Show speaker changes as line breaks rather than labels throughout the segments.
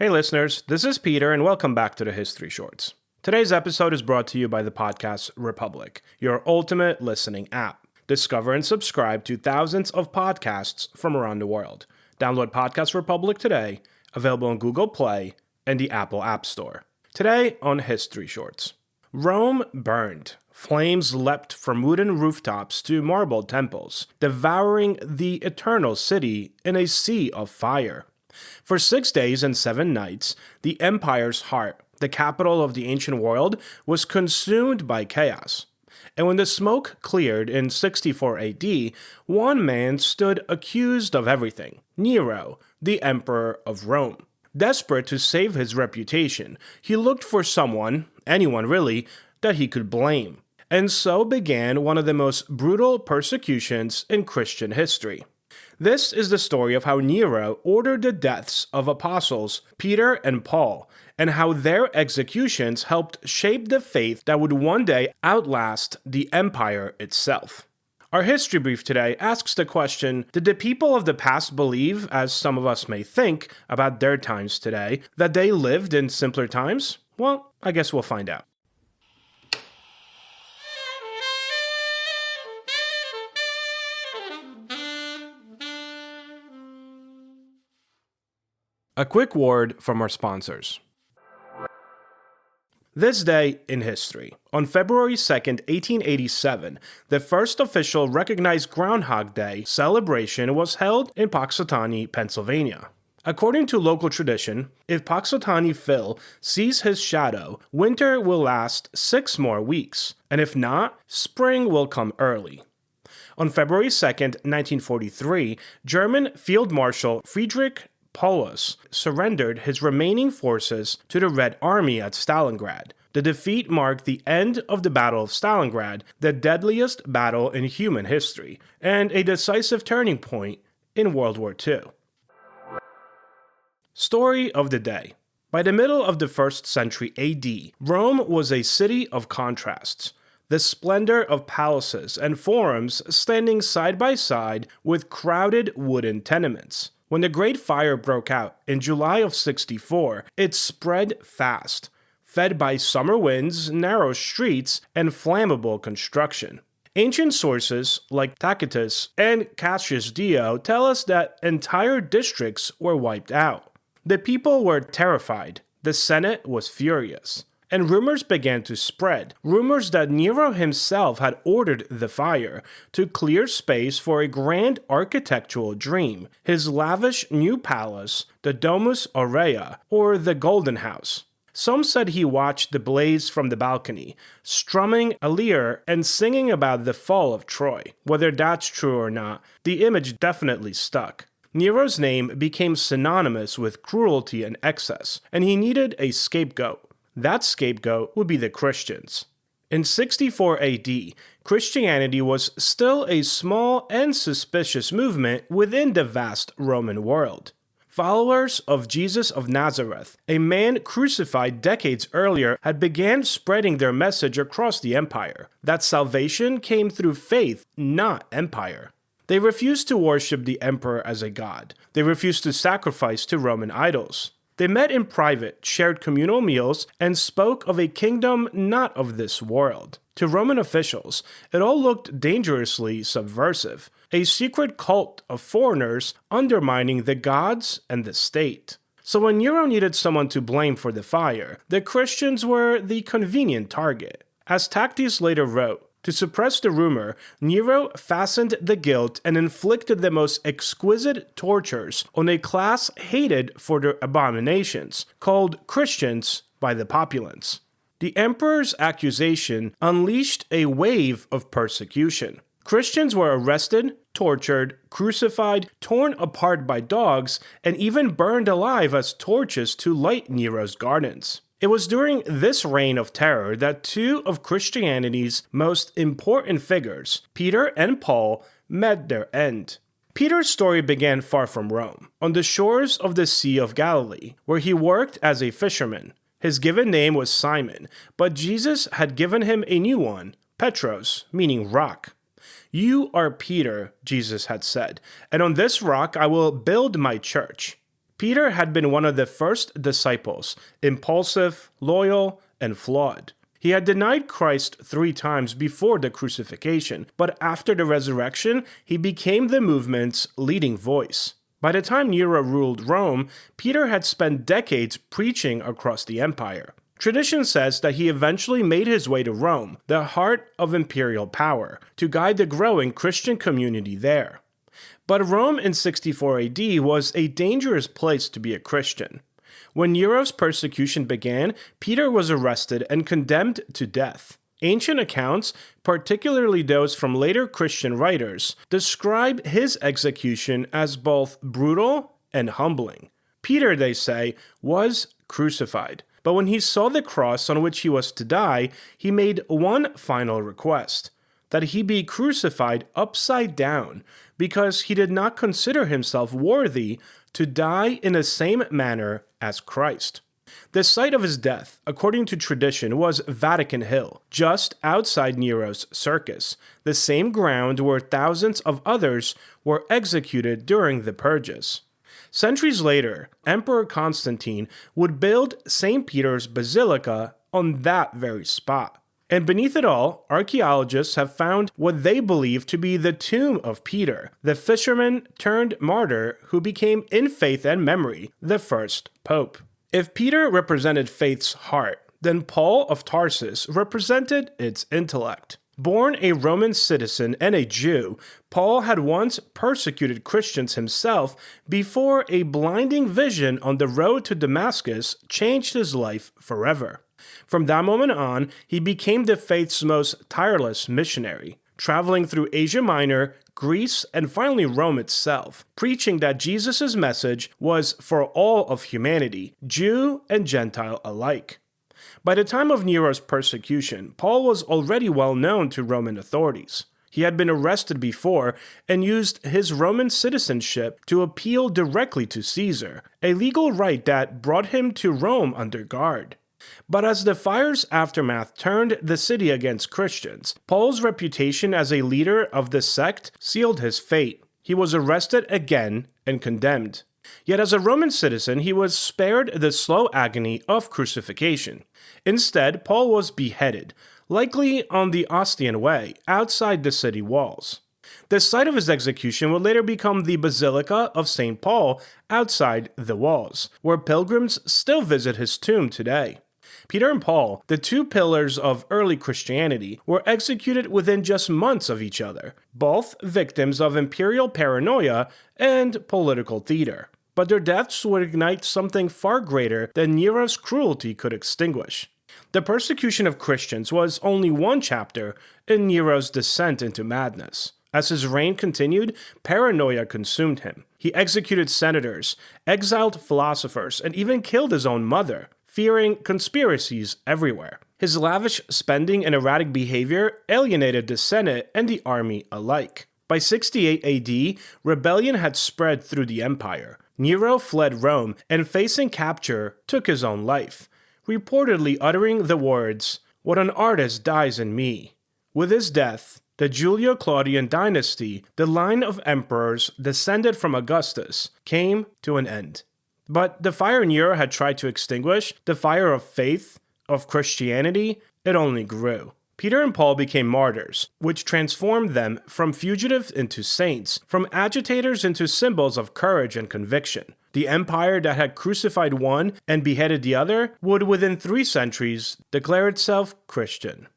Hey listeners, this is Peter and welcome back to the History Shorts. Today's episode is brought to you by the podcast Republic, your ultimate listening app. Discover and subscribe to thousands of podcasts from around the world. Download Podcast Republic today, available on Google Play and the Apple App Store. Today on History Shorts. Rome burned. Flames leapt from wooden rooftops to marble temples, devouring the eternal city in a sea of fire. For 6 days and 7 nights, the empire's heart, the capital of the ancient world, was consumed by chaos. And when the smoke cleared in 64 AD, one man stood accused of everything: Nero, the Emperor of Rome. Desperate to save his reputation, he looked for someone, anyone really, that he could blame. And so began one of the most brutal persecutions in Christian history. This is the story of how Nero ordered the deaths of apostles Peter and Paul, and how their executions helped shape the faith that would one day outlast the empire itself. Our history brief today asks the question, did the people of the past believe, as some of us may think about their times today, that they lived in simpler times? Well, I guess we'll find out. A quick word from our sponsors. This day in history. On February 2nd, 1887, the first official recognized Groundhog Day celebration was held in Punxsutawney, Pennsylvania. According to local tradition, if Punxsutawney Phil sees his shadow, winter will last 6 more weeks, and if not, spring will come early. On February 2nd, 1943, German Field Marshal Friedrich Paulus surrendered his remaining forces to the Red Army at Stalingrad. The defeat marked the end of the Battle of Stalingrad, the deadliest battle in human history, and a decisive turning point in World War II. Story of the day. By the middle of the 1st century AD, Rome was a city of contrasts. The splendor of palaces and forums standing side by side with crowded wooden tenements. When the Great Fire broke out in July of 64, it spread fast, fed by summer winds, narrow streets, and flammable construction. Ancient sources like Tacitus and Cassius Dio tell us that entire districts were wiped out. The people were terrified, the Senate was furious, and rumors began to spread. Rumors that Nero himself had ordered the fire to clear space for a grand architectural dream, his lavish new palace, the Domus Aurea, or the Golden House. Some said he watched the blaze from the balcony, strumming a lyre and singing about the fall of Troy. Whether that's true or not, the image definitely stuck. Nero's name became synonymous with cruelty and excess, and he needed a scapegoat. That scapegoat would be the Christians. In 64 AD, Christianity was still a small and suspicious movement within the vast Roman world. Followers of Jesus of Nazareth, a man crucified decades earlier, had begun spreading their message across the empire, that salvation came through faith, not empire. They refused to worship the emperor as a god. They refused to sacrifice to Roman idols. They met in private, shared communal meals, and spoke of a kingdom not of this world. To Roman officials, it all looked dangerously subversive, a secret cult of foreigners undermining the gods and the state. So when Nero needed someone to blame for the fire, the Christians were the convenient target. As Tacitus later wrote, to suppress the rumor, Nero fastened the guilt and inflicted the most exquisite tortures on a class hated for their abominations, called Christians by the populace. The emperor's accusation unleashed a wave of persecution. Christians were arrested, tortured, crucified, torn apart by dogs, and even burned alive as torches to light Nero's gardens. It was during this reign of terror that 2 of Christianity's most important figures, Peter and Paul, met their end. Peter's story began far from Rome, on the shores of the Sea of Galilee, where he worked as a fisherman. His given name was Simon, but Jesus had given him a new one, Petros, meaning rock. "You are Peter," Jesus had said, "and on this rock I will build my church." Peter had been one of the first disciples, impulsive, loyal, and flawed. He had denied Christ 3 times before the crucifixion, but after the resurrection, he became the movement's leading voice. By the time Nero ruled Rome, Peter had spent decades preaching across the empire. Tradition says that he eventually made his way to Rome, the heart of imperial power, to guide the growing Christian community there. But Rome in 64 AD was a dangerous place to be a Christian. When Nero's persecution began, Peter was arrested and condemned to death. Ancient accounts, particularly those from later Christian writers, describe his execution as both brutal and humbling. Peter, they say, was crucified, but when he saw the cross on which he was to die, he made one final request: that he be crucified upside down, because he did not consider himself worthy to die in the same manner as Christ. The site of his death, according to tradition, was Vatican Hill, just outside Nero's circus, the same ground where thousands of others were executed during the purges. Centuries later, Emperor Constantine would build St. Peter's Basilica on that very spot. And beneath it all, archaeologists have found what they believe to be the tomb of Peter, the fisherman-turned-martyr who became, in faith and memory, the first pope. If Peter represented faith's heart, then Paul of Tarsus represented its intellect. Born a Roman citizen and a Jew, Paul had once persecuted Christians himself before a blinding vision on the road to Damascus changed his life forever. From that moment on, he became the faith's most tireless missionary, traveling through Asia Minor, Greece, and finally Rome itself, preaching that Jesus' message was for all of humanity, Jew and Gentile alike. By the time of Nero's persecution, Paul was already well known to Roman authorities. He had been arrested before and used his Roman citizenship to appeal directly to Caesar, a legal right that brought him to Rome under guard. But as the fire's aftermath turned the city against Christians, Paul's reputation as a leader of the sect sealed his fate. He was arrested again and condemned. Yet as a Roman citizen, he was spared the slow agony of crucifixion. Instead, Paul was beheaded, likely on the Ostian Way, outside the city walls. The site of his execution would later become the Basilica of St. Paul outside the walls, where pilgrims still visit his tomb today. Peter and Paul, the 2 pillars of early Christianity, were executed within just months of each other, both victims of imperial paranoia and political theater. But their deaths would ignite something far greater than Nero's cruelty could extinguish. The persecution of Christians was only one chapter in Nero's descent into madness. As his reign continued, paranoia consumed him. He executed senators, exiled philosophers, and even killed his own mother, fearing conspiracies everywhere. His lavish spending and erratic behavior alienated the Senate and the army alike. By 68 AD, rebellion had spread through the empire. Nero fled Rome and, facing capture, took his own life, reportedly uttering the words, "What an artist dies in me." With his death, the Julio-Claudian dynasty, the line of emperors descended from Augustus, came to an end. But the fire Nero had tried to extinguish, the fire of faith, of Christianity, it only grew. Peter and Paul became martyrs, which transformed them from fugitives into saints, from agitators into symbols of courage and conviction. The empire that had crucified one and beheaded the other would, within 3 centuries, declare itself Christian.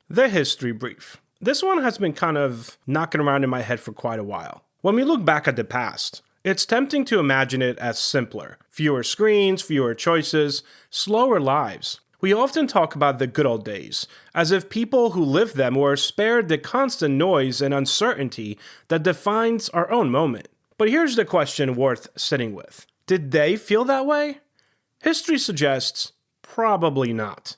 The history brief. This one has been kind of knocking around in my head for quite a while. When we look back at the past, it's tempting to imagine it as simpler. Fewer screens, fewer choices, slower lives. We often talk about the good old days, as if people who lived them were spared the constant noise and uncertainty that defines our own moment. But here's the question worth sitting with. Did they feel that way? History suggests probably not.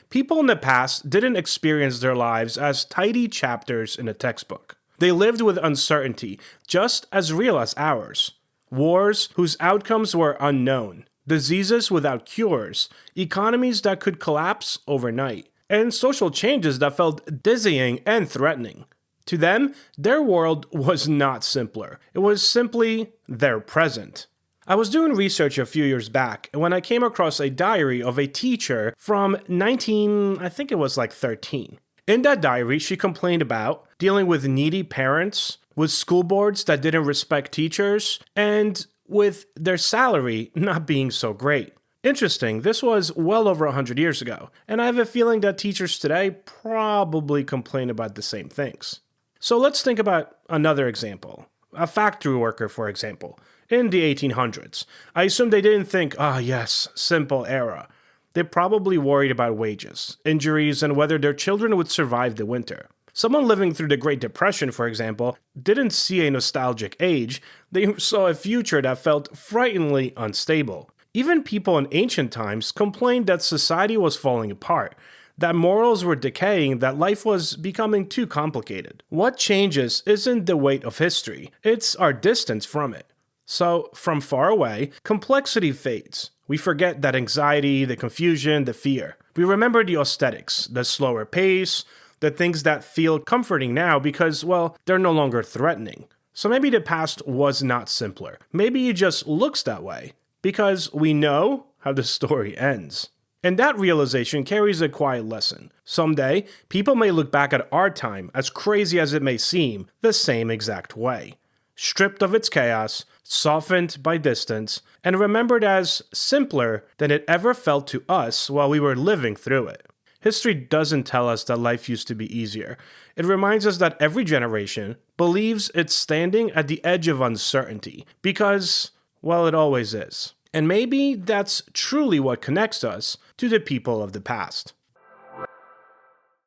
People in the past didn't experience their lives as tidy chapters in a textbook. They lived with uncertainty, just as real as ours. Wars whose outcomes were unknown, diseases without cures, economies that could collapse overnight, and social changes that felt dizzying and threatening. To them, their world was not simpler. It was simply their present. I was doing research a few years back when I came across a diary of a teacher from I think it was like 13. In that diary, she complained about dealing with needy parents, with school boards that didn't respect teachers, and with their salary not being so great. Interesting, this was well over 100 years ago, and I have a feeling that teachers today probably complain about the same things. So let's think about another example. A factory worker, for example, in the 1800s. I assume they didn't think, yes, simple era. They probably worried about wages, injuries, and whether their children would survive the winter. Someone living through the Great Depression, for example, didn't see a nostalgic age. They saw a future that felt frighteningly unstable. Even people in ancient times complained that society was falling apart, that morals were decaying, that life was becoming too complicated. What changes isn't the weight of history, it's our distance from it. So, from far away, complexity fades. We forget that anxiety, the confusion, the fear. We remember the aesthetics, the slower pace, the things that feel comforting now because, they're no longer threatening. So maybe the past was not simpler. Maybe it just looks that way because we know how the story ends. And that realization carries a quiet lesson. Someday, people may look back at our time, as crazy as it may seem, the same exact way. Stripped of its chaos, softened by distance, and remembered as simpler than it ever felt to us while we were living through it. History doesn't tell us that life used to be easier. It reminds us that every generation believes it's standing at the edge of uncertainty because, it always is. And maybe that's truly what connects us to the people of the past.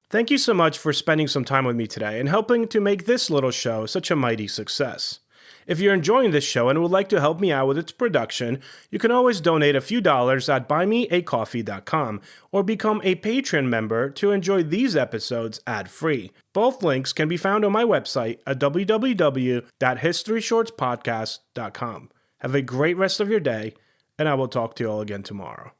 Thank you so much for spending some time with me today and helping to make this little show such a mighty success. If you're enjoying this show and would like to help me out with its production, you can always donate a few dollars at buymeacoffee.com or become a Patreon member to enjoy these episodes ad-free. Both links can be found on my website at www.historyshortspodcast.com. Have a great rest of your day, and I will talk to you all again tomorrow.